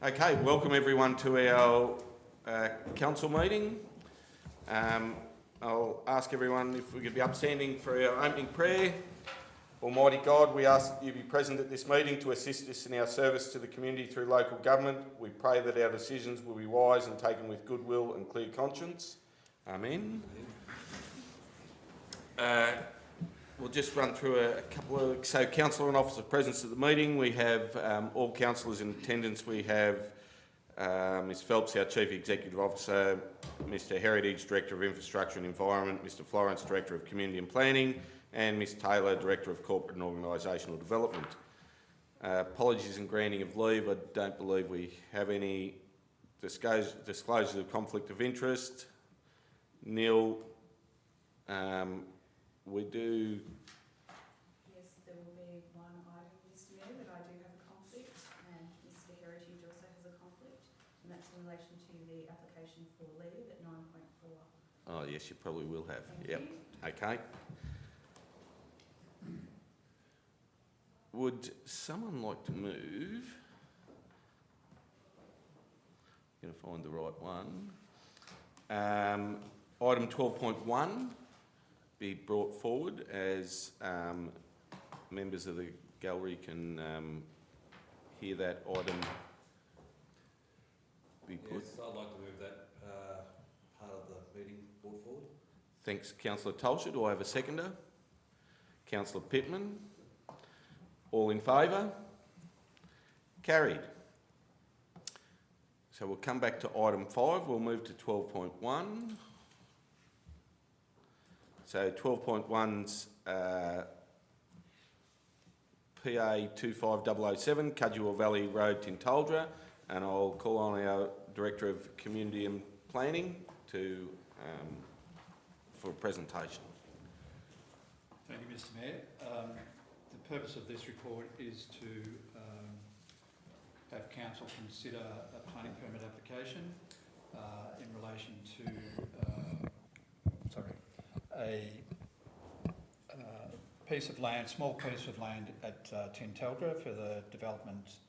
Okay, welcome everyone to our council meeting. I'll ask everyone if we could be upstanding for our opening prayer. Almighty God, we ask that you be present at this meeting to assist us in our service to the community through local government. We pray that our decisions will be wise and taken with goodwill and clear conscience. Amen. We'll just run through a couple of... So, councillor and officer presence at the meeting. We have all councillors in attendance. We have Ms Phelps, our Chief Executive Officer, Mr Heritage, Director of Infrastructure and Environment, Mr Florence, Director of Community and Planning, and Ms Taylor, Director of Corporate and Organisational Development. Apologies and granting of leave. I don't believe we have any disclosures of conflict of interest. Neil, we do... Yes, there will be one item, Mr Mayor, that I do have a conflict, and Mr Heritage also has a conflict, and that's in relation to the application for leave at 9.4. Oh yes, you probably will have. Thank yep. you. Okay. Would someone like to move? I'm going to find the right one. Item 12.1 be brought forward as members of the gallery can hear that item be put. Yes, I'd like to move that part of the meeting brought forward. Thanks, Councillor Tolsha. Do I have a seconder? Councillor Pittman. All in favour? Carried. So we'll come back to item 5. We'll move to 12.1. So 12.1's PA 25007, Cudgewell Valley Road, Tintaldra, and I'll call on our Director of Community and Planning to for a presentation. Thank you, Mr Mayor. The purpose of this report is to have Council consider a planning permit application in relation to a piece of land, small piece of land at Tintaldra for the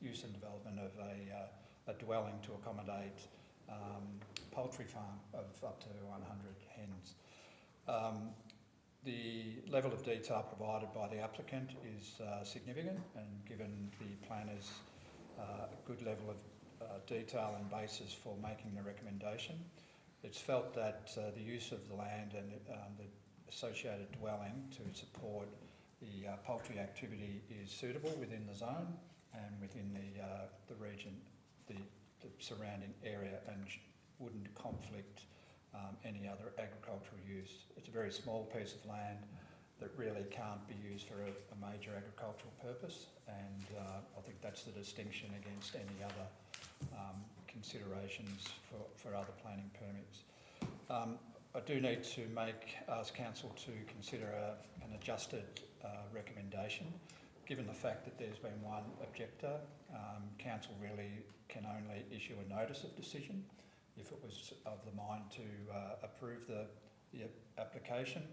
use and development of a dwelling to accommodate poultry farm of up to 100 hens. The level of detail provided by the applicant is significant, and given the planner's good level of detail and basis for making the recommendation, it's felt that the use of the land and the associated dwelling to support the poultry activity is suitable within the zone and within the region, the surrounding area, and wouldn't conflict any other agricultural use. It's a very small piece of land that really can't be used for a major agricultural purpose, and I think that's the distinction against any other considerations for other planning permits. I do need to ask Council to consider an adjusted recommendation. Given the fact that there's been one objector, Council really can only issue a notice of decision if it was of the mind to approve the application,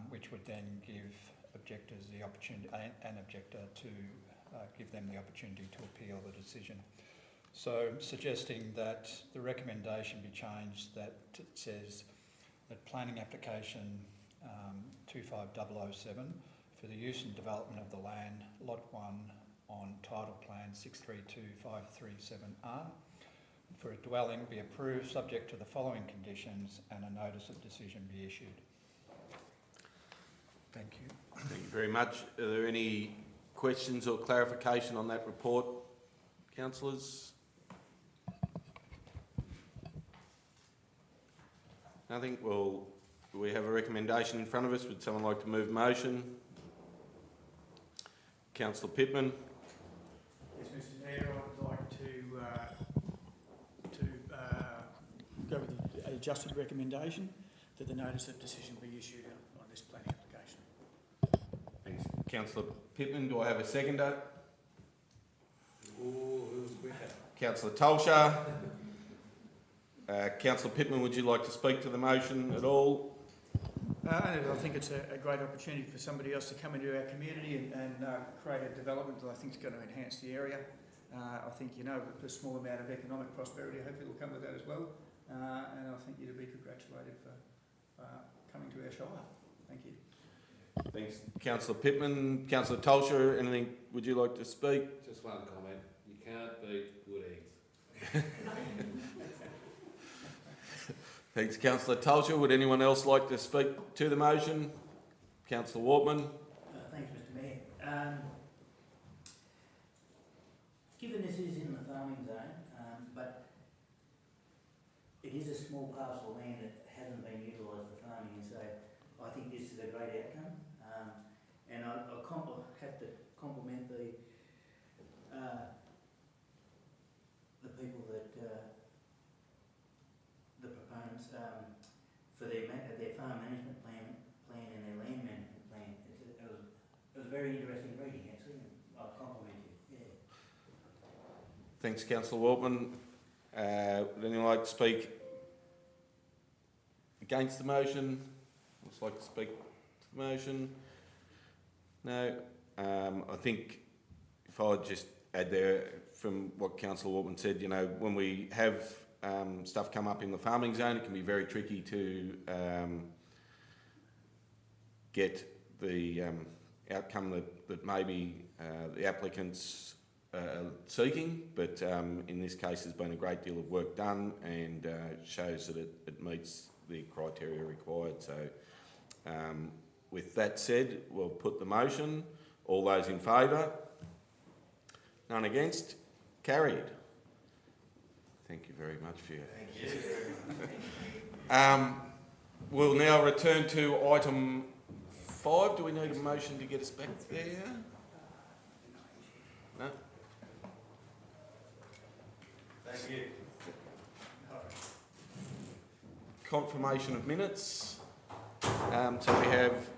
which would then give objectors the opportunity, an objector, to give them the opportunity to appeal the decision. So suggesting that the recommendation be changed, that it says that planning application 25007 for the use and development of the land, Lot 1 on Title Plan 632537R, for a dwelling be approved subject to the following conditions and a notice of decision be issued. Thank you. Thank you very much. Are there any questions or clarification on that report, councillors? Nothing? Well, we have a recommendation in front of us. Would someone like to move motion? Councillor Pittman. Yes, Mr Mayor, I'd like to go with the adjusted recommendation that the notice of decision be issued on this planning application. Thanks. Councillor Pittman, do I have a seconder? Councillor Tolsha. Councillor Pittman, would you like to speak to the motion at all? I think it's a great opportunity for somebody else to come into our community and create a development that I think is going to enhance the area. I think, you know, the small amount of economic prosperity hopefully will come with that as well. And I think you'd be congratulated for coming to our shire. Thank you. Thanks, Councillor Pittman. Councillor Tolsher, anything would you like to speak? Just one comment, you can't beat good eggs. Thanks, Councillor Tolsher. Would anyone else like to speak to the motion? Councillor Wortman. Thanks, Mr Mayor. Given this is in the farming zone, but it is a small parcel of land that hasn't been utilised for farming, so I think this is a great outcome. And I have to compliment the people that, the proponents, for their farm management plan and their land management plan. It was a very interesting reading, actually, and I'll compliment you, yeah. Thanks, Councillor Wortman. Would anyone like to speak against the motion? Would like to speak to the motion? No. I think if I just add there from what Councillor Wortman said, you know, when we have stuff come up in the farming zone, it can be very tricky to get the outcome that maybe the applicants seeking, but in this case there's been a great deal of work done and shows that it meets the criteria required. So with that said, we'll put the motion. All those in favour? None against? Carried. Thank you very much for your... Thank you. We'll now return to item 5. Do we need a motion to get us back there? No? Thank you. Confirmation of minutes. So we have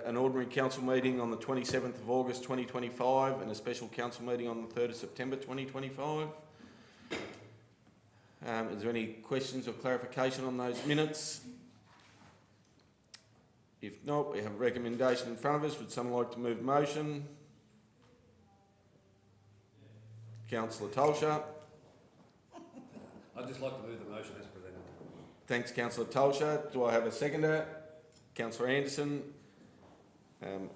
an ordinary council meeting on the 27th of August 2025 and a special council meeting on the 3rd of September 2025. Is there any questions or clarification on those minutes? If not, we have a recommendation in front of us. Would someone like to move a motion? Councillor Tolsher. I'd just like to move the motion as presented. Thanks, Councillor Tolsher. Do I have a seconder? Councillor Anderson. I'm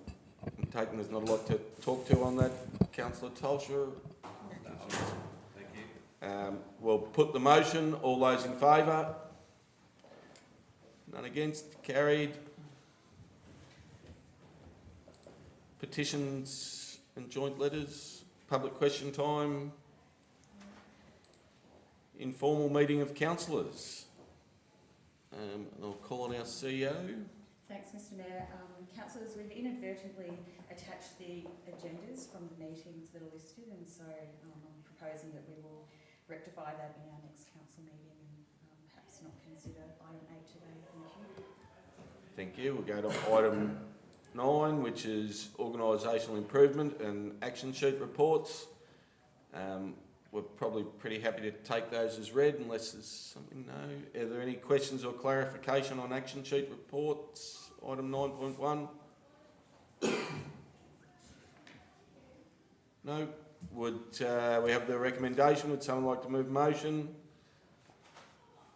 taking there's not a lot to talk to on that. Councillor Tolsher. Thank you. We'll put the motion. All those in favour? None against? Carried. Petitions and joint letters. Public question time. Informal meeting of councillors. And I'll call on our CEO. Thanks, Mr Mayor. Councillors, we've inadvertently attached the agendas from the meetings that are listed, and so I'm proposing that we will rectify that in our next council meeting and perhaps not consider item 8 today. Thank you. Thank you. We'll go to item 9, which is organisational improvement and action sheet reports. We're probably pretty happy to take those as read unless there's something no. Are there any questions or clarification on action sheet reports? Item 9.1. No. Would we have the recommendation? Would someone like to move motion?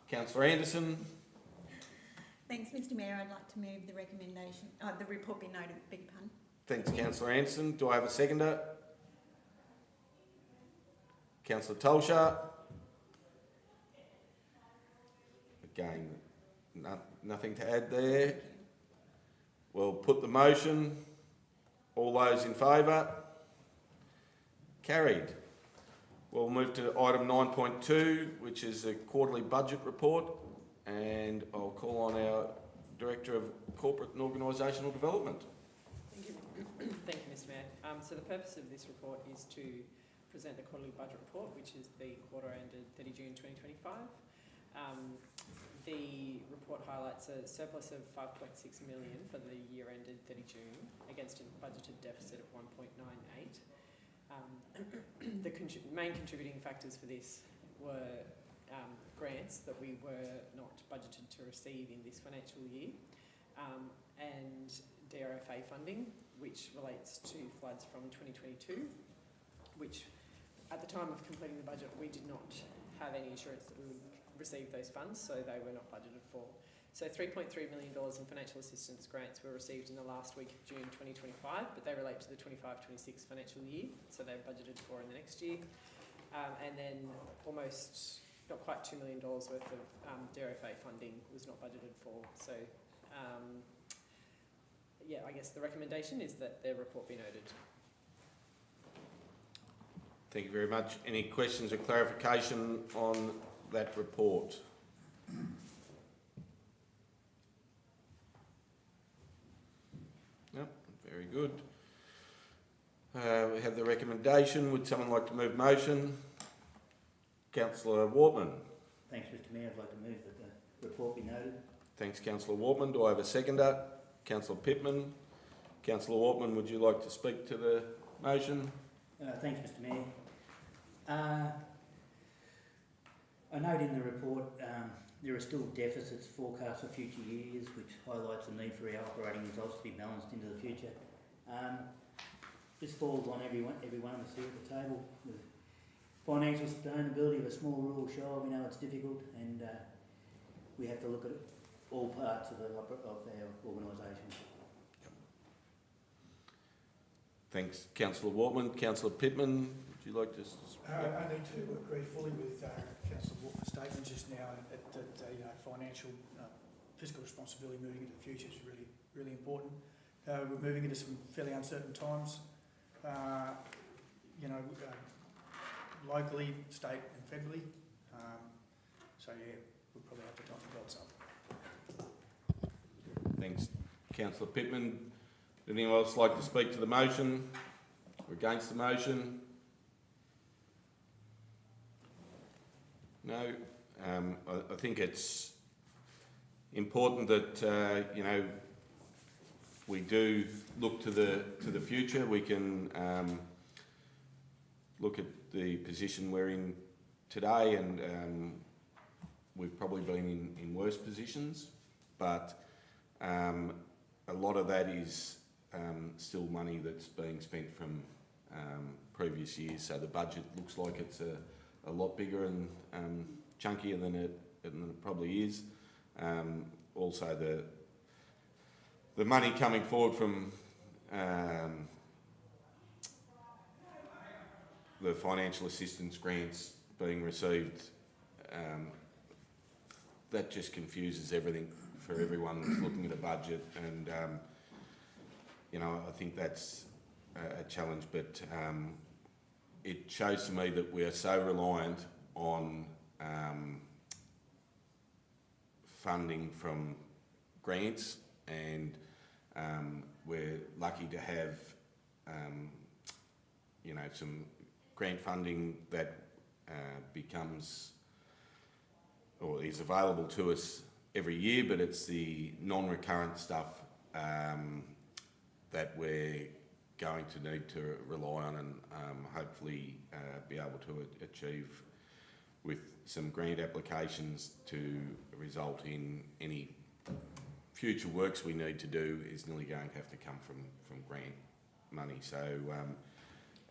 Councillor Anderson. Thanks, Mr Mayor. I'd like to move the recommendation, the report be noted, beg your pardon. Thanks, Councillor Anderson. Do I have a seconder? Councillor Tolsher. Again, nothing to add there. We'll put the motion. All those in favour? Carried. We'll move to item 9.2, which is a quarterly budget report, and I'll call on our Director of Corporate and Organisational Development. Thank you, Mr Mayor. So the purpose of this report is to present the quarterly budget report, which is the quarter ended 30 June 2025. The report highlights a surplus of 5.6 million for the year ended 30 June against a budgeted deficit of 1.98. The main contributing factors for this were grants that we were not budgeted to receive in this financial year, and DRFA funding, which relates to floods from 2022, which at the time of completing the budget, we did not have any assurance that we would receive those funds, so they were not budgeted for. So $3.3 million in financial assistance grants were received in the last week of June 2025, but they relate to the 25-26 financial year, so they're budgeted for in the next year. And then almost, not quite $2 million worth of DRFA funding was not budgeted for. So, yeah, I guess the recommendation is that their report be noted. Thank you very much. Any questions or clarification on that report? No? Very good. We have the recommendation. Would someone like to move motion? Councillor Wortman. Thanks, Mr Mayor. I'd like to move that the report be noted. Thanks, Councillor Wortman. Do I have a seconder? Councillor Pittman. Councillor Wortman, would you like to speak to the motion? Thanks, Mr Mayor. I note in the report there are still deficits forecast for future years, which highlights the need for our operating results to be balanced into the future. This falls on every one of us here at the table. The financial sustainability of a small rural shire, we know it's difficult, and we have to look at all parts of our organisation. Thanks, Councillor Wortman. Councillor Pittman, would you like to speak? I need to agree fully with Councillor Walker's statement just now that financial fiscal responsibility moving into the future is really important. We're moving into some fairly uncertain times, locally, state and federally. So yeah, we'll probably have to tighten the belts up. Thanks, Councillor Pittman. Would anyone else like to speak to the motion or against the motion? No. I think it's important that we do look to the future. We can look at the position we're in today, and we've probably been in worse positions, but a lot of that is still money that's being spent from previous years. So the budget looks like it's a lot bigger and chunkier than it probably is. Also, the money coming forward from the financial assistance grants being received, that just confuses everything for everyone that's looking at a budget, and I think that's a challenge, but it shows to me that we are so reliant on funding from grants, and we're lucky to have some grant funding that becomes or is available to us every year, but it's the non-recurrent stuff that we're going to need to rely on and hopefully be able to achieve with some grant applications to result in any future works we need to do is nearly going to have to come from grant money. So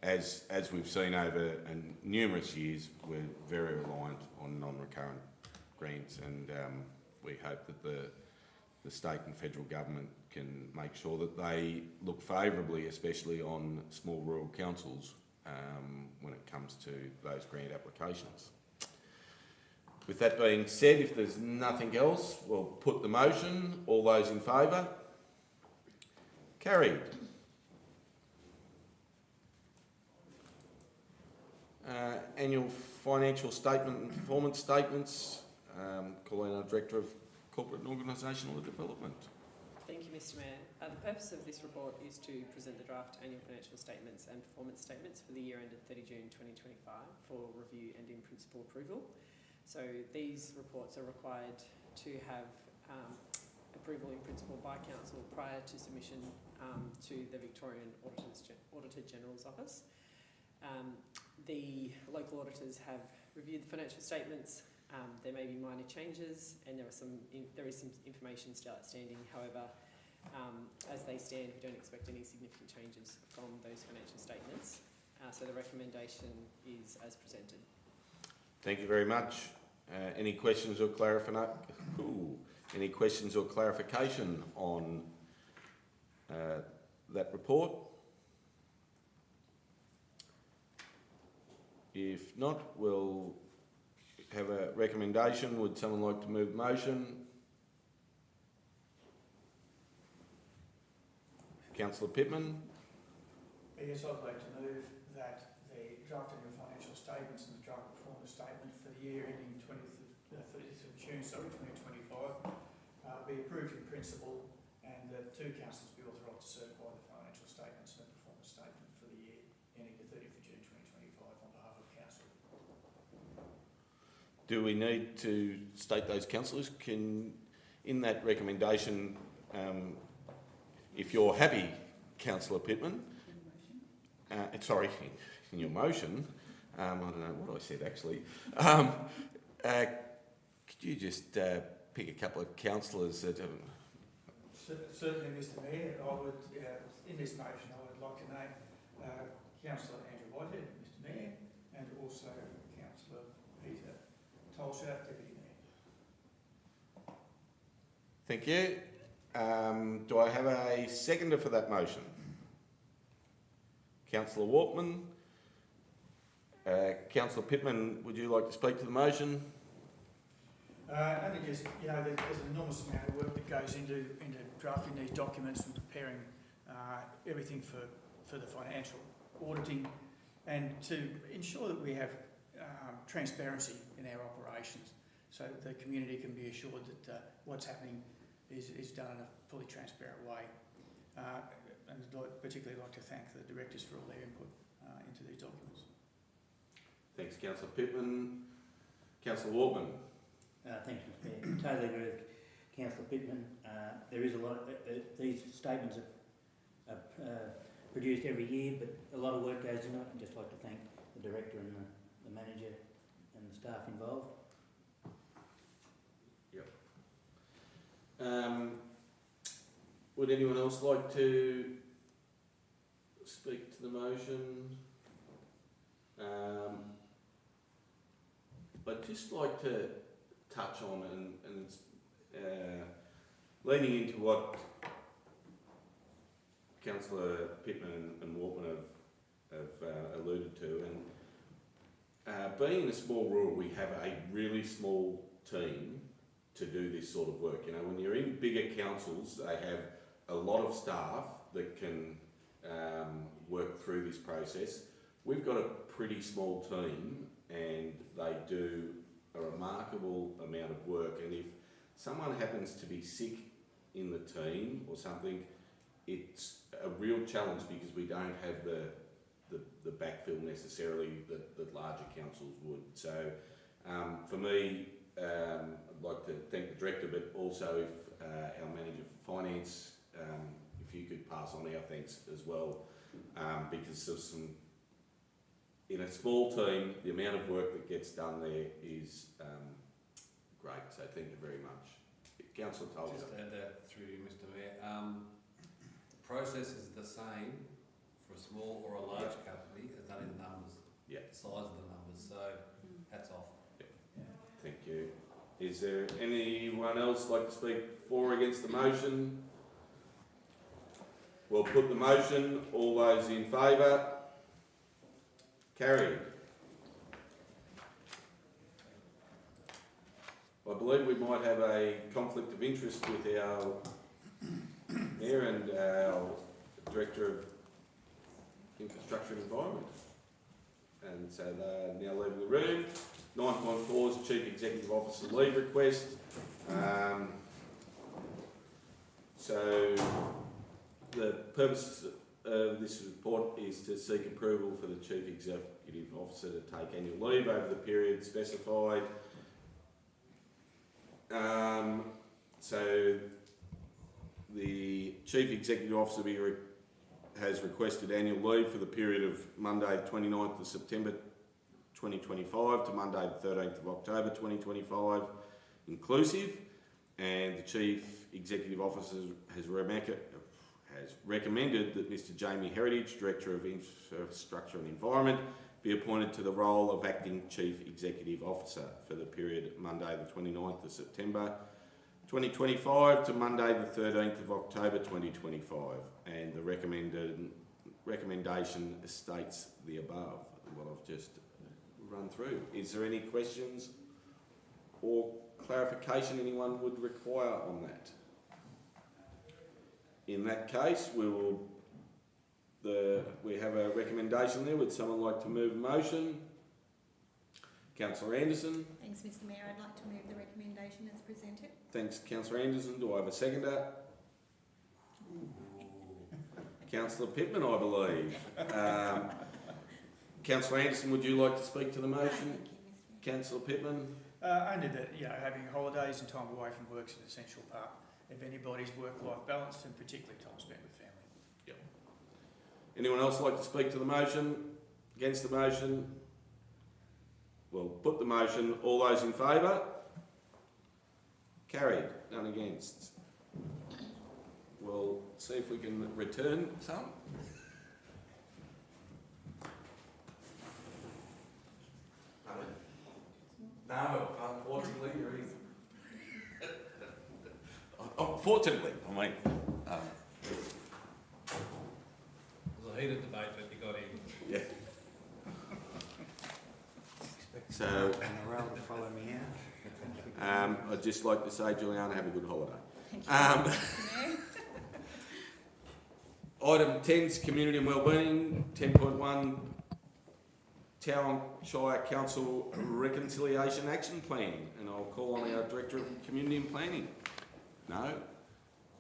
as we've seen over numerous years, we're very reliant on non-recurrent grants, and we hope that the state and federal government can make sure that they look favourably, especially on small rural councils, when it comes to those grant applications. With that being said, if there's nothing else, we'll put the motion. All those in favour? Carried. Annual financial statement and performance statements. Calling our Director of Corporate and Organisational Development. Thank you, Mr Mayor. The purpose of this report is to present the draft annual financial statements and performance statements for the year ended 30 June 2025 for review and in principle approval. So these reports are required to have approval in principle by Council prior to submission to the Victorian Auditor General's Office. The local auditors have reviewed the financial statements. There may be minor changes, and there is some information still outstanding. However, as they stand, we don't expect any significant changes from those financial statements. So the recommendation is as presented. Thank you very much. Any questions or clarification on that report? If not, we'll have a recommendation. Would someone like to move the motion? Councillor Pittman. Yes, I'd like to move that the draft annual financial statements and the draft performance statement for the year ending 30th of June, 2025, be approved in principle, and that two councillors be authorised to certify the financial statements and the performance statement for the year ending the 30th of June 2025 on behalf of council. Do we need to state those councillors? In that recommendation, if you're happy, Councillor Pittman, in your motion, I don't know what I said actually. Could you just pick a couple of councillors that... Certainly, Mr Mayor, I would, in this motion, I would like to name Councillor Andrew Whitehead, Mr Mayor, and also Councillor Peter Tolsha, Deputy Mayor. Thank you. Do I have a seconder for that motion? Councillor Walkman. Councillor Pittman, would you like to speak to the motion? Only just, there's an enormous amount of work that goes into drafting these documents and preparing everything for the financial auditing, and to ensure that we have transparency in our operations, so that the community can be assured that what's happening is done in a fully transparent way. And I'd particularly like to thank the directors for all their input into these documents. Thanks, Councillor Pittman. Councillor Walkman. Thank you, Mr Mayor. Totally agree with Councillor Pittman. There is a lot of, these statements are produced every year, but a lot of work goes into it. I'd just like to thank the director and the manager and the staff involved. Would anyone else like to speak to the motion? I'd just like to touch on and leaning into what Councillor Pittman and Walkman have alluded to, and being in a small rural, we have a really small team to do this sort of work. When you're in bigger councils, they have a lot of staff that can work through this process. We've got a pretty small team, and they do a remarkable amount of work, and if someone happens to be sick in the team or something, it's a real challenge because we don't have the backfill necessarily that larger councils would. So for me, I'd like to thank the director, but also if our manager for finance, if you could pass on our thanks as well, because of in a small team, the amount of work that gets done there is great. So thank you very much. Councillor Tolga. Just to add that through you, Mr Mayor. The process is the same for a small or a large company as done in the numbers. Yeah. The size of the numbers. So hats off. Thank you. Is there anyone else like to speak for or against the motion? We'll put the motion. All those in favour? Carried. I believe we might have a conflict of interest with our Mayor and our Director of Infrastructure and Environment. And so they're now leaving the room. 9.4 is Chief Executive Officer leave request. So the purpose of this report is to seek approval for the Chief Executive Officer to take annual leave over the period specified. So the Chief Executive Officer has requested annual leave for the period of Monday 29th of September 2025 to Monday the 13th of October 2025 inclusive, and the Chief Executive Officer has recommended that Mr Jamie Heritage, Director of Infrastructure and Environment, be appointed to the role of Acting Chief Executive Officer for the period Monday the 29th of September 2025 to Monday the 13th of October 2025, and the recommendation states the above, what I've just run through. Is there any questions or clarification anyone would require on that? In that case, we have a recommendation there. Would someone like to move a motion? Councillor Anderson. Thanks, Mr Mayor. I'd like to move the recommendation as presented. Thanks, Councillor Anderson. Do I have a seconder? Councillor Pittman, I believe. Councillor Anderson, would you like to speak to the motion? Thank you, Mr Mayor. Councillor Pittman. Only that, having holidays and time away from work is an essential part of anybody's work-life balance, and particularly time spent with family. Anyone else like to speak to the motion? Against the motion? We'll put the motion. All those in favour? Carried. None against. We'll see if we can return some. No, unfortunately, you're easy. Fortunately, I mean. It was a heated debate, but you got in. Yeah. So, follow me out. I'd just like to say, Juliana, have a good holiday. Thank you, Mr Mayor. Item 10 is Community and Wellbeing. 10.1 Town Shire Council Reconciliation Action Plan. And I'll call on our Director of Community and Planning. No?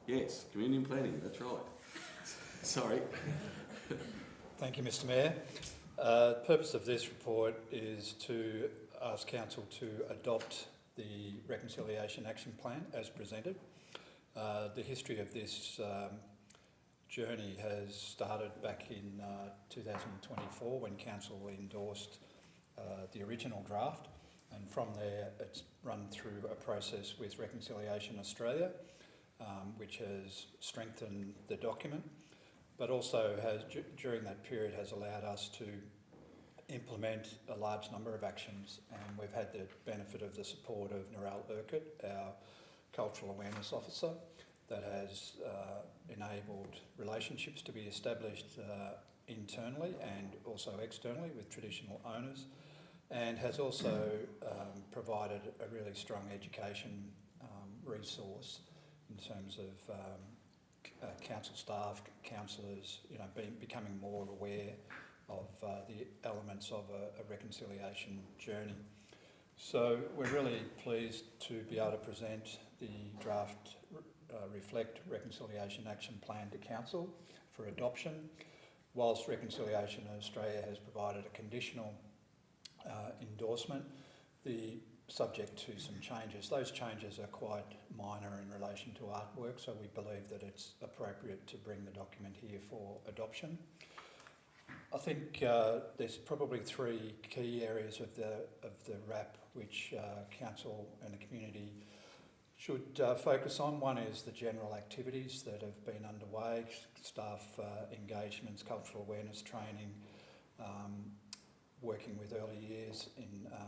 Yes, Community and Planning, that's right. Sorry. Thank you, Mr Mayor. The purpose of this report is to ask Council to adopt the Reconciliation Action Plan as presented. The history of this journey has started back in 2024 when Council endorsed the original draft, and from there it's run through a process with Reconciliation Australia, which has strengthened the document, but also has during that period has allowed us to implement a large number of actions, and we've had the benefit of the support of Narelle Urquhart, our Cultural Awareness Officer, that has enabled relationships to be established internally and also externally with traditional owners, and has also provided a really strong education resource in terms of council staff, councillors, becoming more aware of the elements of a reconciliation journey. So we're really pleased to be able to present the draft Reflect Reconciliation Action Plan to Council for adoption, whilst Reconciliation Australia has provided a conditional endorsement, subject to some changes. Those changes are quite minor in relation to artwork, so we believe that it's appropriate to bring the document here for adoption. I think there's probably three key areas of the RAP which Council and the community should focus on. One is the general activities that have been underway, staff engagements, cultural awareness training, working with early years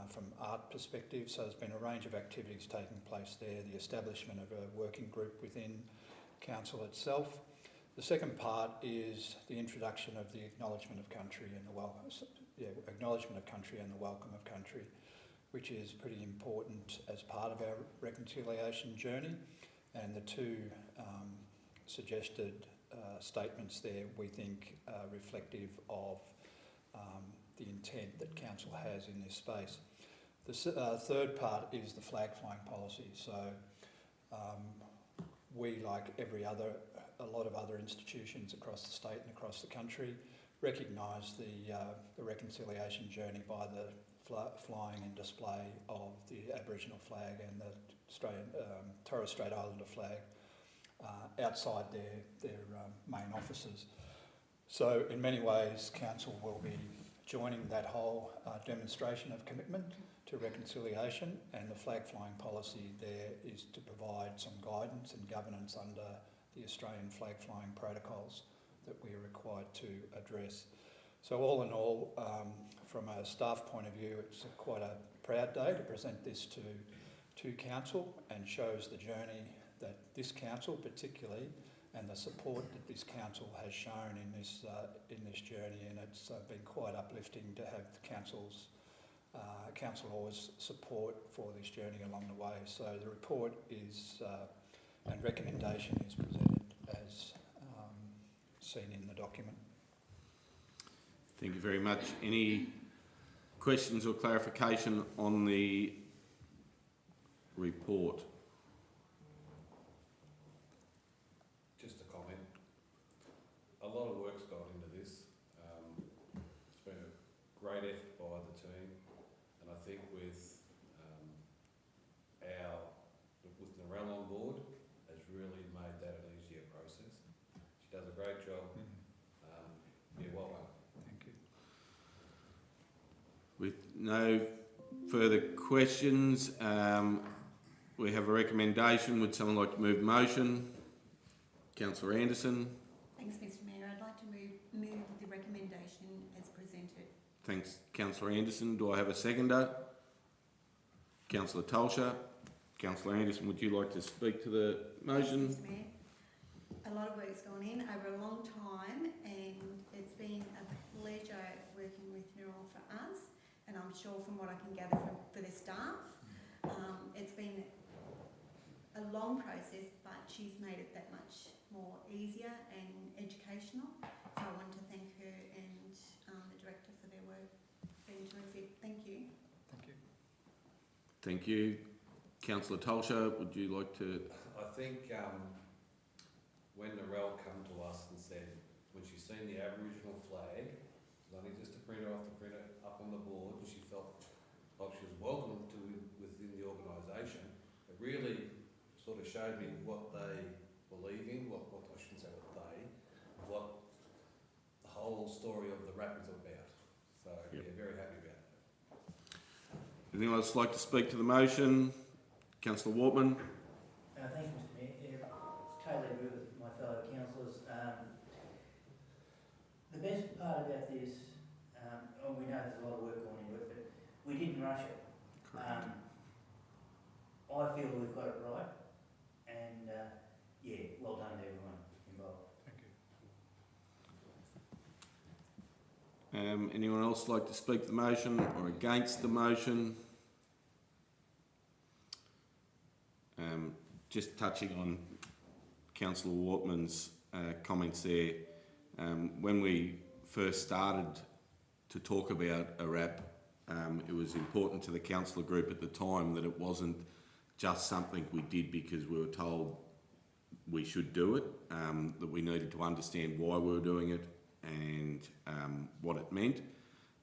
from art perspective. So there's been a range of activities taking place there, the establishment of a working group within Council itself. The second part is the introduction of the acknowledgement of country and the welcome, and the welcome of country, which is pretty important as part of our reconciliation journey. And the two suggested statements there we think are reflective of the intent that Council has in this space. The third part is the flag flying policy. So we, like a lot of other institutions across the state and across the country, recognise the reconciliation journey by the flying and display of the Aboriginal flag and the Torres Strait Islander flag outside their main offices. So in many ways, Council will be joining that whole demonstration of commitment to reconciliation, and the flag flying policy there is to provide some guidance and governance under the Australian flag flying protocols that we are required to address. So all in all, from a staff point of view, it's quite a proud day to present this to Council, and shows the journey that this Council particularly, and the support that this Council has shown in this journey, and it's been quite uplifting to have the Council's Councillors' support for this journey along the way. So the report is and recommendation is presented as seen in the document. Thank you very much. Any questions or clarification on the report? Just a comment. A lot of work's gone into this. It's been a great effort by the team, and I think with Narelle on board has really made that an easier process. She does a great job. Yeah, well done. Thank you. With no further questions, we have a recommendation. Would someone like to move the motion? Councillor Anderson. Thanks, Mr Mayor. I'd like to move the recommendation as presented. Thanks, Councillor Anderson. Do I have a seconder? Councillor Tolsha. Councillor Anderson, would you like to speak to the motion? Thanks, Mr Mayor. A lot of work's gone in over a long time, and it's been a pleasure working with Narelle for us, and I'm sure from what I can gather for the staff, it's been a long process, but she's made it that much more easier and educational. So I want to thank her and the director for their work. It's been terrific. Thank you. Thank you. Thank you. Councillor Tolsha, would you like to? I think when Narelle came to us and said, when she's seen the Aboriginal flag, it was only just to print her off to print it up on the board, and she felt like she was welcome to within the organisation. It really sort of showed me what they believe in, what I shouldn't say what the whole story of the RAP is about. So Yep. yeah, very happy about that. Anyone else like to speak to the motion? Councillor Wortman. Thanks, Mr Mayor. Yeah, totally agree with my fellow councillors. The best part about this, and we know there's a lot of work gone into it, but we didn't rush it. I feel we've got it right, and yeah, well done to everyone involved. Thank you. Anyone else like to speak to the motion or against the motion? Just touching on Councillor Wortman's comments there, when we first started to talk about a RAP, it was important to the councillor group at the time that it wasn't just something we did because we were told we should do it, that we needed to understand why we were doing it and what it meant.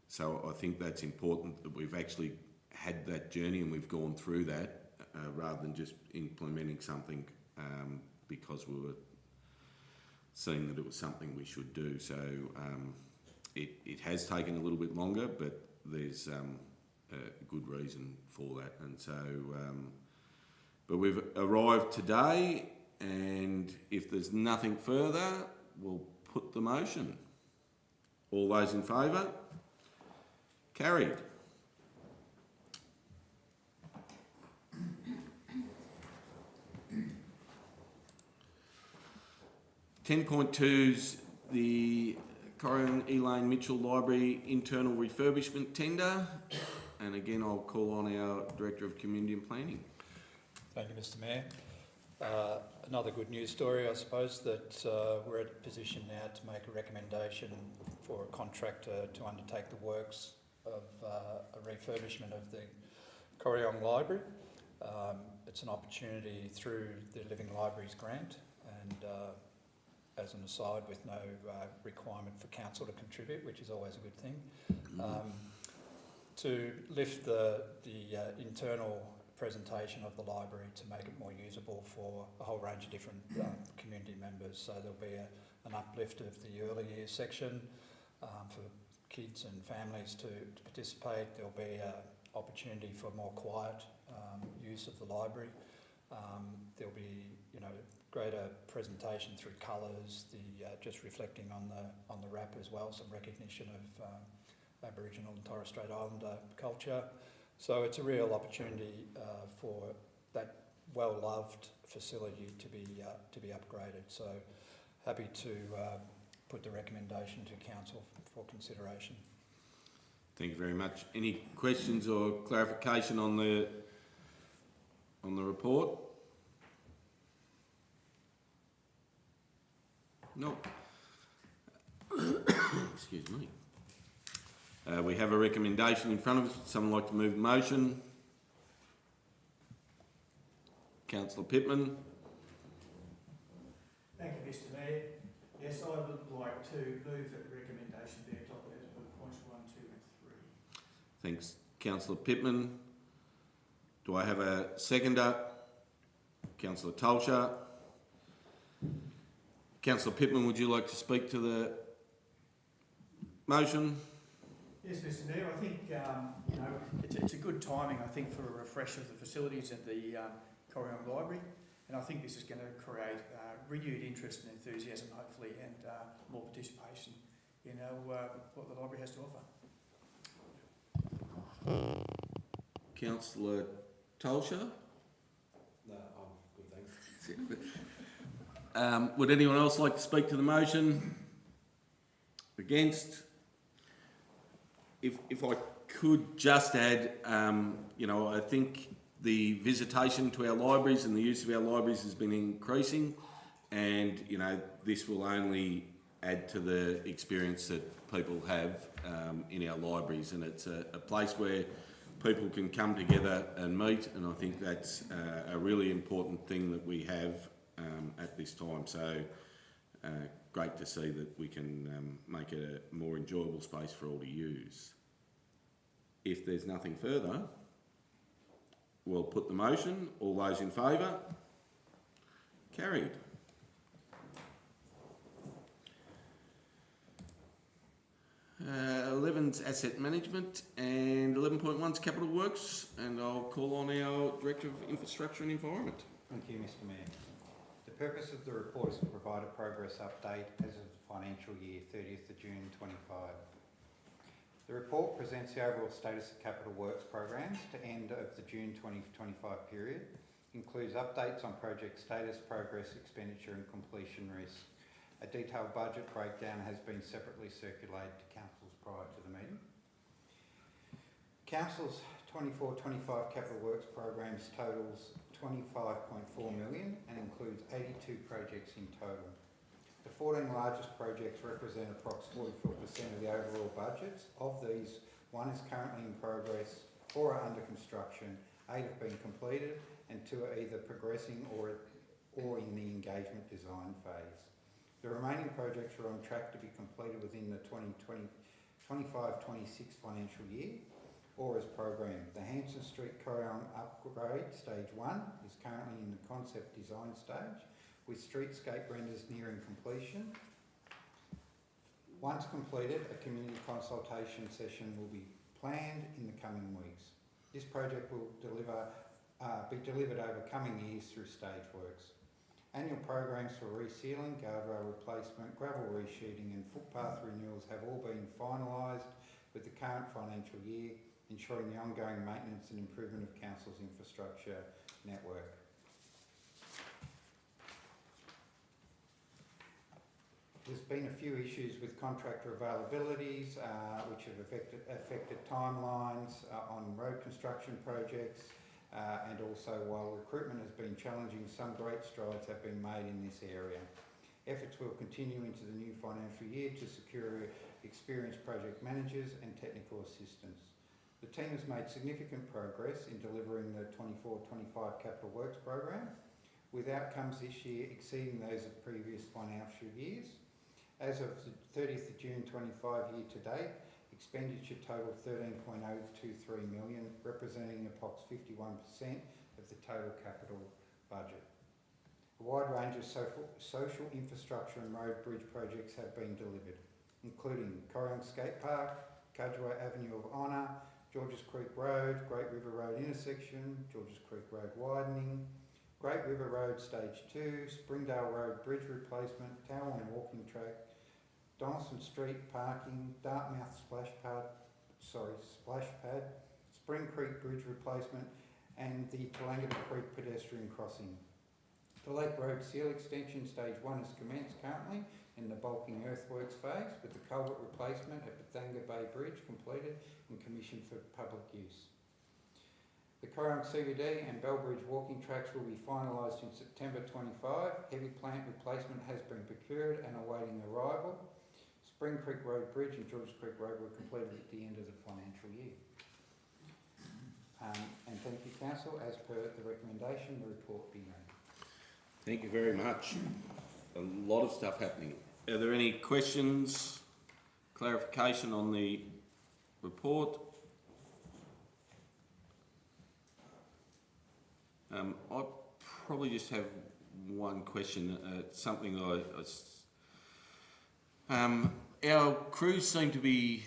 So I think that's important that we've actually had that journey and we've gone through that rather than just implementing something because we were seeing that it was something we should do. So it has taken a little bit longer, but there's a good reason for that. And so, but we've arrived today, and if there's nothing further, we'll put the motion. All those in favour? Carried. 10.2's the Corrigan Elaine Mitchell Library internal refurbishment tender, and again I'll call on our Director of Community and Planning. Thank you, Mr Mayor. Another good news story, I suppose, that we're at a position now to make a recommendation for a contractor to undertake the works of a refurbishment of the Corrigan Library. It's an opportunity through the Living Libraries grant, and as an aside, with no requirement for council to contribute, which is always a good thing, to lift the internal presentation of the library to make it more usable for a whole range of different community members. So there'll be an uplift of the early years section for kids and families to participate. There'll be an opportunity for more quiet use of the library. There'll be, greater presentation through colours, just reflecting on the wrap as well, some recognition of Aboriginal and Torres Strait Islander culture. So it's a real opportunity for that well-loved facility to be upgraded. So happy to put the recommendation to council for consideration. Thank you very much. Any questions or clarification on the report? No. Excuse me. We have a recommendation in front of us. Would someone like to move the motion? Councillor Pittman. Thank you, Mr Mayor. Yes, I would like to move that the recommendation be adopted as per points 1, 2 and 3. Thanks, Councillor Pittman. Do I have a seconder? Councillor Tolsha. Councillor Pittman, would you like to speak to the motion? Yes, Mr Mayor, I think it's a good timing, I think, for a refresh of the facilities at the Corryong Library, and I think this is going to create renewed interest and enthusiasm, hopefully, and more participation in what the library has to offer. Councillor Tolsha? No, I'm good, thanks. Would anyone else like to speak to the motion? Against? If I could just add, I think the visitation to our libraries and the use of our libraries has been increasing, and this will only add to the experience that people have in our libraries, and it's a place where people can come together and meet, and I think that's a really important thing that we have at this time. So great to see that we can make it a more enjoyable space for all to use. If there's nothing further, we'll put the motion. All those in favour? Carried. Uh, 11's asset management and 11.1's capital works, and I'll call on our Director of Infrastructure and Environment. Thank you, Mr Mayor. The purpose of the report is to provide a progress update as of the financial year 30th of June 25. The report presents the overall status of capital works programs to end of the June 2025 period, includes updates on project status, progress, expenditure and completion risk. A detailed budget breakdown has been separately circulated to councils prior to the meeting. Council's 24-25 capital works programs totals 25.4 million and includes 82 projects in total. The 14 largest projects represent approximately 44% of the overall budgets. Of these, 1 is currently in progress, 4 are under construction, 8 have been completed and 2 are either progressing or in the engagement design phase. The remaining projects are on track to be completed within the 25-26 financial year or as programmed. The Hanson Street Corryong upgrade stage 1 is currently in the concept design stage, with streetscape renders nearing completion. Once completed, a community consultation session will be planned in the coming weeks. This project will be delivered over coming years through stage works. Annual programs for resealing, guardrail replacement, gravel resheeting and footpath renewals have all been finalised with the current financial year, ensuring the ongoing maintenance and improvement of Council's infrastructure network. There's been a few issues with contractor availabilities which have affected timelines on road construction projects, and also while recruitment has been challenging, some great strides have been made in this area. Efforts will continue into the new financial year to secure experienced project managers and technical assistance. The team has made significant progress in delivering the 24-25 Capital Works program, with outcomes this year exceeding those of previous financial years. As of the 30th of June 25 year to date, expenditure totaled 13.023 million, representing approximately 51% of the total capital budget. A wide range of social infrastructure and road bridge projects have been delivered, including Corryong Skate Park, Cudgeway Avenue of Honour, Georges Creek Road, Great River Road intersection, Georges Creek Road widening, Great River Road Stage 2, Springdale Road Bridge Replacement, Tower and Walking Track, Donaldson Street Parking, Dartmouth Splash Pad, Spring Creek Bridge Replacement, and the Tolangata Creek Pedestrian Crossing. The Lake Road Seal Extension Stage 1 has commenced currently in the bulking earthworks phase, with the culvert replacement at Bathanga Bay Bridge completed and commissioned for public use. The Corrung CBD and Bellbridge walking tracks will be finalised in September 25. Heavy plant replacement has been procured and awaiting arrival. Spring Creek Road Bridge and George Creek Road were completed at the end of the financial year. And thank you, Council. As per the recommendation, the report be made. Thank you very much. A lot of stuff happening. Are there any questions, clarification on the report? I probably just have one question. Something our crews seem to be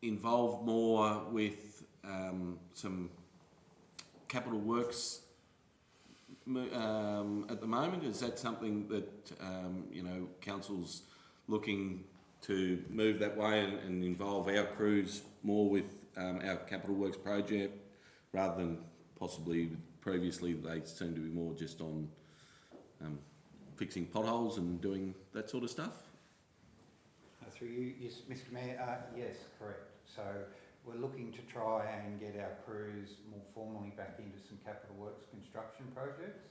involved more with some capital works at the moment. Is that something that council's looking to move that way and involve our crews more with our capital works project, rather than possibly previously they seem to be more just on fixing potholes and doing that sort of stuff? Through you, yes, Mr. Mayor, yes, correct. So we're looking to try and get our crews more formally back into some capital works construction projects.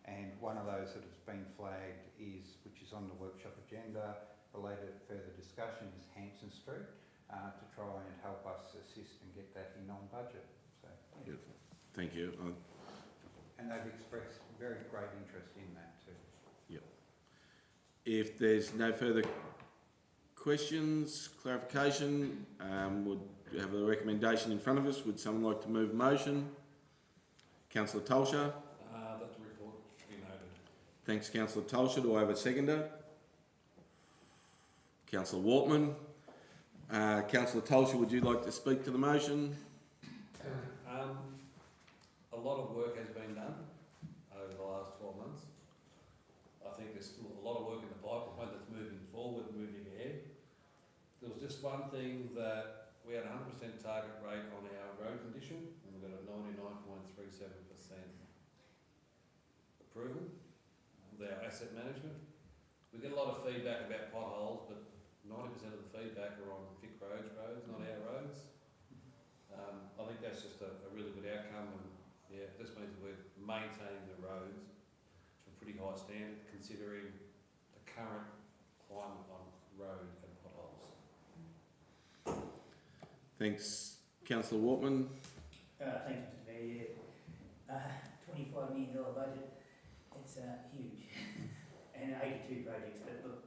And one of those that has been flagged which is on the workshop agenda, related further discussion, is Hanson Street, to try and help us assist and get that in on budget. So, yeah. Beautiful. Thank you. And they've expressed very great interest in that too. Yep. If there's no further questions, clarification, would have a recommendation in front of us. Would someone like to move a motion? Councillor Tolsha. That the report be noted. Thanks, Councillor Tolsha. Do I have a seconder? Councillor Wortman. Councillor Tolsha, would you like to speak to the motion? A lot of work has been done over the last 12 months. I think there's still a lot of work in the pipeline that's moving forward, moving ahead. There was just one thing that we had 100% target rate on our road condition, and we've got a 99.37% approval with our asset management. We get a lot of feedback about potholes, but 90% of the feedback are on Vic Roads roads, not our roads. I think that's just a really good outcome, and yeah, it just means we're maintaining the roads to a pretty high standard, considering the current climate on road and potholes. Thanks, Councillor Wortman. Thanks, Mr. Mayor. $25 million budget, it's huge. And 82 projects, but look,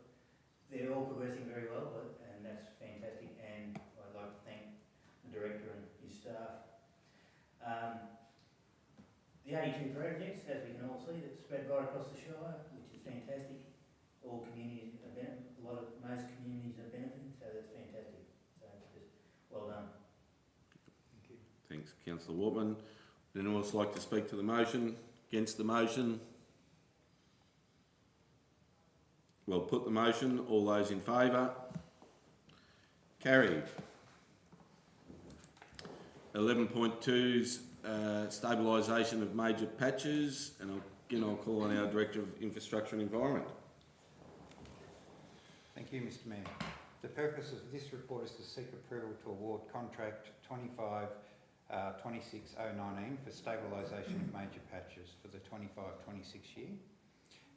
they're all progressing very well, and that's fantastic, and I'd like to thank the Director and his staff. The 82 projects, as we can all see, that's spread right across the Shire, which is fantastic. All communities are most communities are benefiting, so that's fantastic. So just well done. Thank you. Thanks, Councillor Wortman. Would anyone else like to speak to the motion? Against the motion? Well, put the motion. All those in favour? Carried. 11.2's stabilisation of major patches, and I'll call on our Director of Infrastructure and Environment. Thank you, Mr. Mayor. The purpose of this report is to seek approval to award contract 25-26-019 for stabilisation of major patches for the 25-26 year.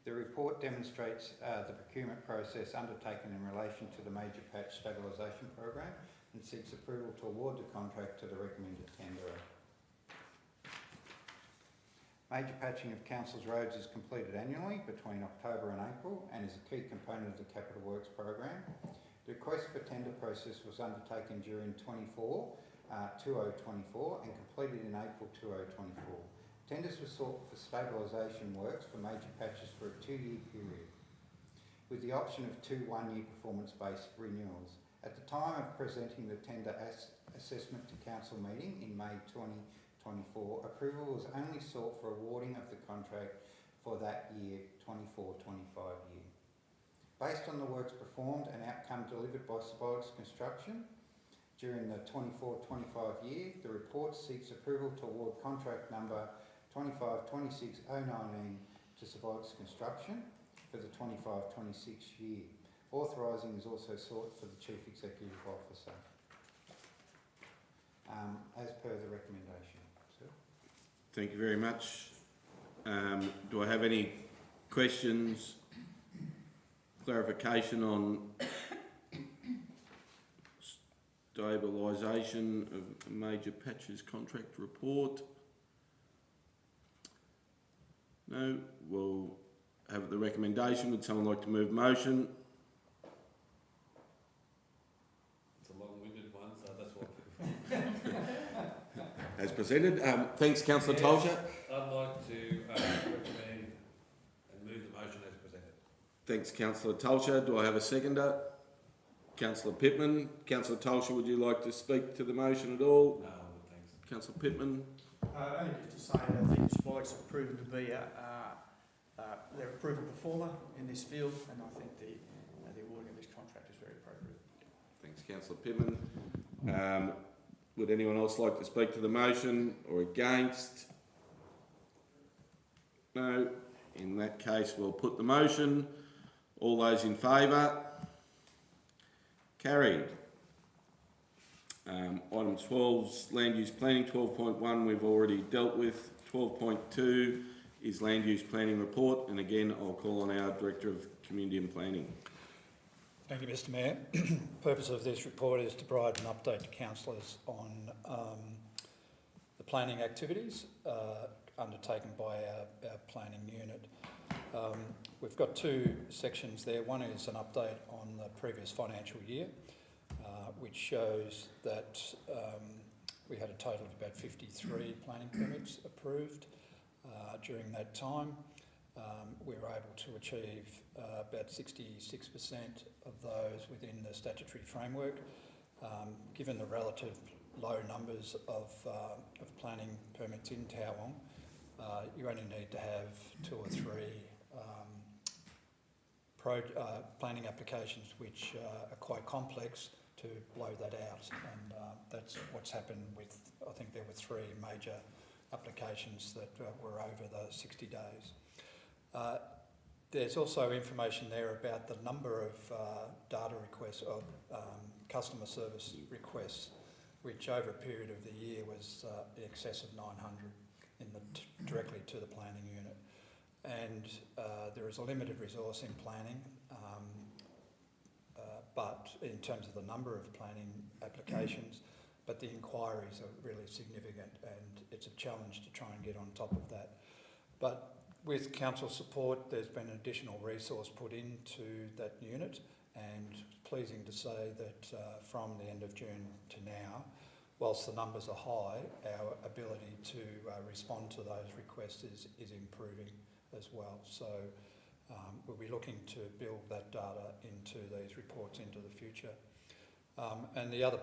The report demonstrates the procurement process undertaken in relation to the major patch stabilisation program and seeks approval to award the contract to the recommended tenderer. Major patching of Council's roads is completed annually between October and April and is a key component of the Capital Works program. The request for tender process was undertaken during 2024 and completed in April 2024. Tenders were sought for stabilisation works for major patches for a 2-year period, with the option of 2 one-year performance-based renewals. At the time of presenting the tender assessment to Council meeting in May 2024, 24, approval was only sought for awarding of the contract for that year, 24-25 year. Based on the works performed and outcome delivered by Symbiotics Construction during the 24-25 year, the report seeks approval to award contract number 25-26-019 to Symbiotics Construction for the 25-26 year. Authorising is also sought for the Chief Executive Officer, as per the recommendation. Sir. Thank you very much. Do I have any questions, clarification on stabilisation of major patches contract report? No? We'll have the recommendation. Would someone like to move motion? It's a long-winded one, so that's what. As presented. Thanks, Councillor Tolcher. I'd like to recommend and move the motion as presented. Thanks, Councillor Tolcher. Do I have a seconder? Councillor Pittman. Councillor Tolcher, would you like to speak to the motion at all? No, thanks. Councillor Pittman. Only just to say that I think Symbiotics have proven to be they're a proven performer in this field, and I think the awarding of this contract is very appropriate. Thanks, Councillor Pittman. Would anyone else like to speak to the motion or against? No. In that case, we'll put the motion. All those in favour? Carried. Item 12's land use planning. 12.1 we've already dealt with. 12.2 is land use planning report, and again I'll call on our Director of Community and Planning. Thank you, Mr Mayor. The purpose of this report is to provide an update to councillors on the planning activities undertaken by our planning unit. We've got two sections there. One is an update on the previous financial year, which shows that we had a total of about 53 planning permits approved during that time. We were able to achieve about 66% of those within the statutory framework. Given the relative low numbers of planning permits in Towong, you only need to have 2 or 3 planning applications which are quite complex to blow that out, and that's what's happened with, I think there were 3 major applications that were over the 60 days. There's also information there about the number of data requests, or customer service requests, which over a period of the year was in excess of 900 directly to the planning unit. And there is a limited resource in planning, but in terms of the number of planning applications, but the inquiries are really significant, and it's a challenge to try and get on top of that. But with council support, there's been additional resource put into that unit, and it's pleasing to say that from the end of June to now, whilst the numbers are high, our ability to respond to those requests is improving as well. So we'll be looking to build that data into these reports into the future. And the other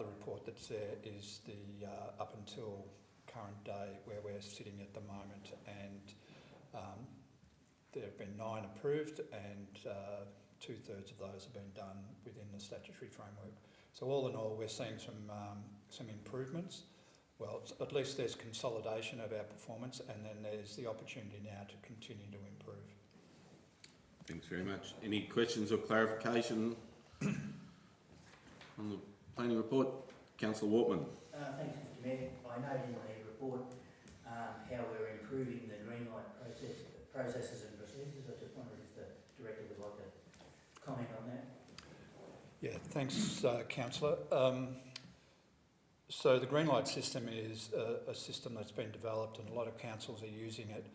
report that's there is the up until current day where we're sitting at the moment, and there have been 9 approved, and 2/3 of those have been done within the statutory framework. So all in all, we're seeing some improvements. Well, at least there's consolidation of our performance, and then there's the opportunity now to continue to improve. Thanks very much. Any questions or clarification on the planning report? Councillor Wortman. Thanks, Mr Mayor. I note in the report how we're improving the green light processes and procedures. I just wondered if the Director would like to comment on that. Yeah, thanks, Councillor. So the green light system is a system that's been developed, and a lot of councils are using it,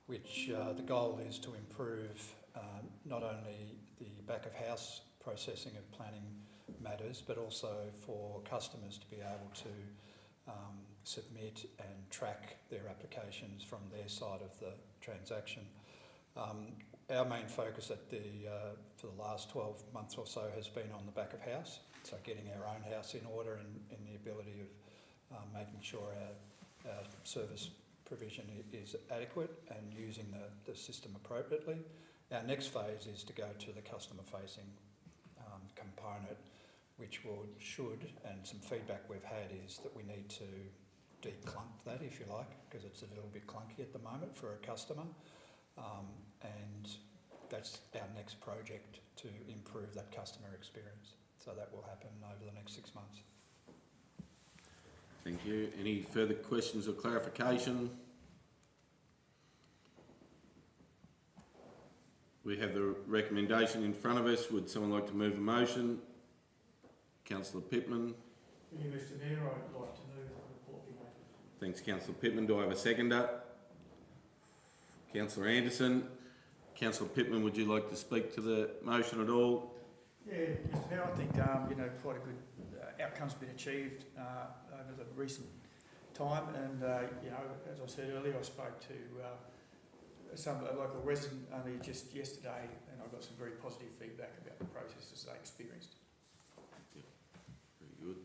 which the goal is to improve not only the back of house processing of planning matters, but also for customers to be able to submit and track their applications from their side of the transaction. Our main focus for the last 12 months or so has been on the back of house, so getting our own house in order and the ability of making sure our service provision is adequate and using the system appropriately. Our next phase is to go to the customer-facing component, which should, and some feedback we've had is that we need to declunk that, if you like, because it's a little bit clunky at the moment for a customer. And that's our next project to improve that customer experience. So that will happen over the next 6 months. Thank you. Any further questions or clarification? We have the recommendation in front of us. Would someone like to move a motion? Councillor Pittman. Yeah, Mr Mayor, I'd like to move the report be made. Thanks, Councillor Pittman. Do I have a seconder? Councillor Anderson. Councillor Pittman, would you like to speak to the motion at all? Yeah, Mr Mayor, I think quite a good outcome's been achieved over the recent time, and as I said earlier, I spoke to a local resident only just yesterday, and I got some very positive feedback about the processes they experienced. Very good.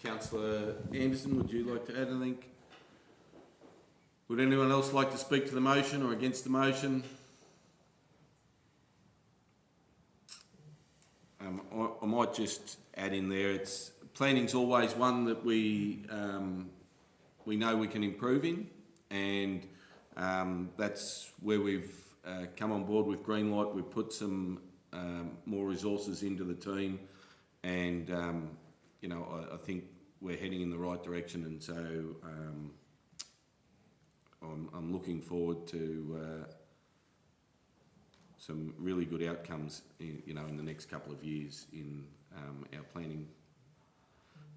Councillor Anderson, would you like to add anything? Would anyone else like to speak to the motion or against the motion? I might just add in there, planning's always one that we know we can improve in, and that's where we've come on board with Greenlight. We've put some more resources into the team, and I think we're heading in the right direction, and so I'm looking forward to some really good outcomes in the next couple of years in our planning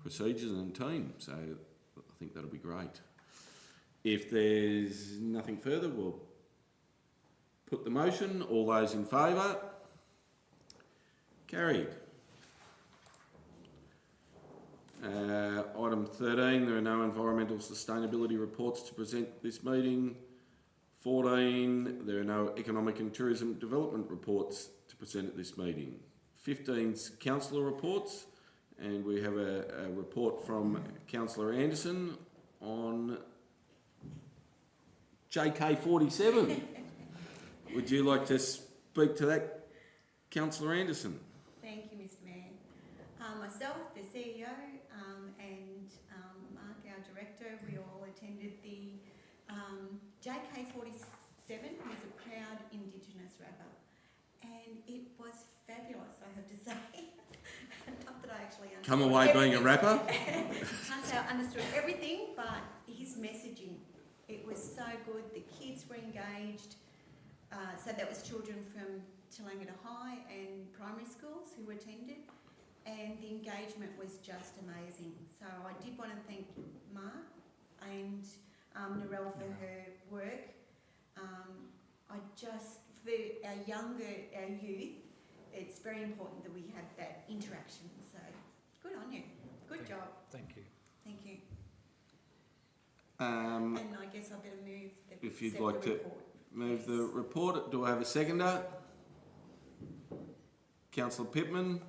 procedures and team. So I think that'll be great. If there's nothing further, we'll put the motion. All those in favour? Carried. Item 13, there are no environmental sustainability reports to present this meeting. 14, there are no economic and tourism development reports to present at this meeting. 15, councillor reports, and we have a report from Councillor Anderson on JK47. Would you like to speak to that, Councillor Anderson? Thank you, Mr Mayor. Myself, the CEO, and Mark, our director, we all attended the JK47 was a proud Indigenous rapper, and it was fabulous, I have to say. Not that I actually understood Come away being a rapper? Can't say I understood everything, but his messaging, it was so good. The kids were engaged. So that was children from Tillangata High and primary schools who attended, and the engagement was just amazing. So I did want to thank Mark and Narelle for her work. For our youth, it's very important that we have that interaction. So good on you. Good job. Thank you. Thank you. And I guess I better move the If you'd accept like the to report. move the report, do I have a seconder? Councillor Pittman.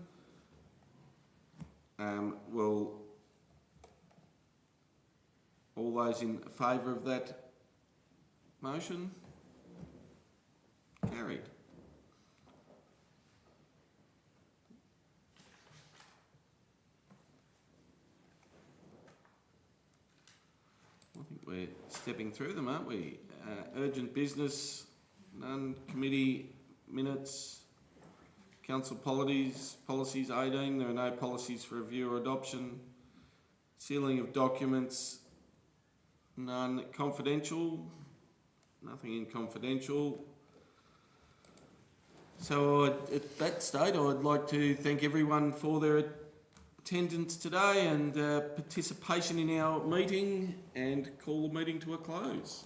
Well, all those in favour of that motion? Carried. I think we're stepping through them, aren't we? Urgent business, none. Committee minutes. Council policies 18. There are no policies for review or adoption. Sealing of documents, none. Confidential, nothing in confidential. So at that state, I'd like to thank everyone for their attendance today and participation in our meeting, and call the meeting to a close.